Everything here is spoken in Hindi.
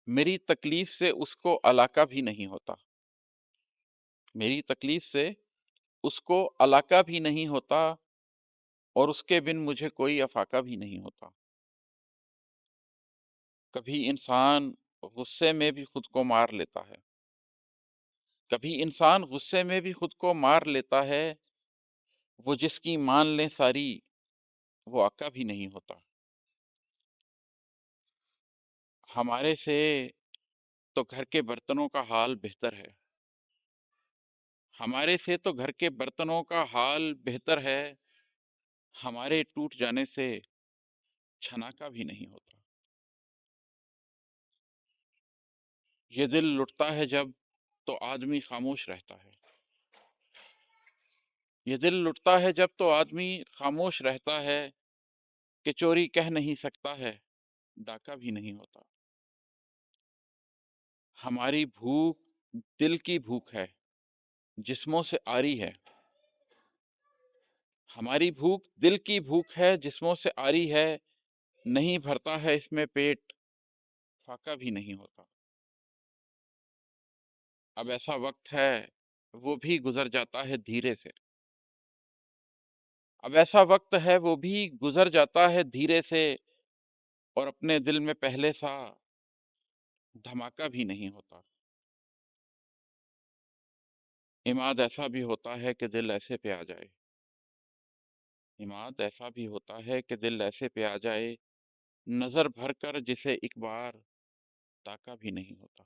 मेरी तकलीफ से उसको अलाका भी नहीं होता। मेरी तकलीफ से उसको अलाका भी नहीं होता और उसके बिन मुझे कोई अफ़ाका भी नहीं होता। कभी इंसान गुस्से में भी खुद को मार लेता है। कभी इंसान गुस्से में भी खुद को मार लेता है, वो जिसकी मान लें सारी, वो आका भी नहीं होता। हमारे से तो घर के बर्तनों का हाल बेहतर है। हमारे से तो घर के बर्तनों का हाल बेहतर है, हमारे टूट जाने से छना का भी नहीं होता। ये दिल लुटता है जब तो आदमी खामोश रहता है। ये दिल लुटता है जब तो आदमी खामोश रहता है कि चोरी कह नहीं सकता है, डाका भी नहीं होता। हमारी भूख दिल की भूख है, जिस्मों से आरी है। हमारी भूख दिल की भूख है, जिस्मों से आरी है, नहीं भरता है इसमें पेट, फाका भी नहीं होता। अब ऐसा वक्त है, वो भी गुजर जाता है धीरे से। अब ऐसा वक्त है, वो भी गुजर जाता है धीरे से और अपने दिल में पहले सा धमाका भी नहीं होता। इमाद ऐसा भी होता है कि दिल ऐसे पे आ जाए। इमाद ऐसा भी होता है कि दिल ऐसे पे आ जाए, नजर भर कर जिसे एक बार ताका भी नहीं होता।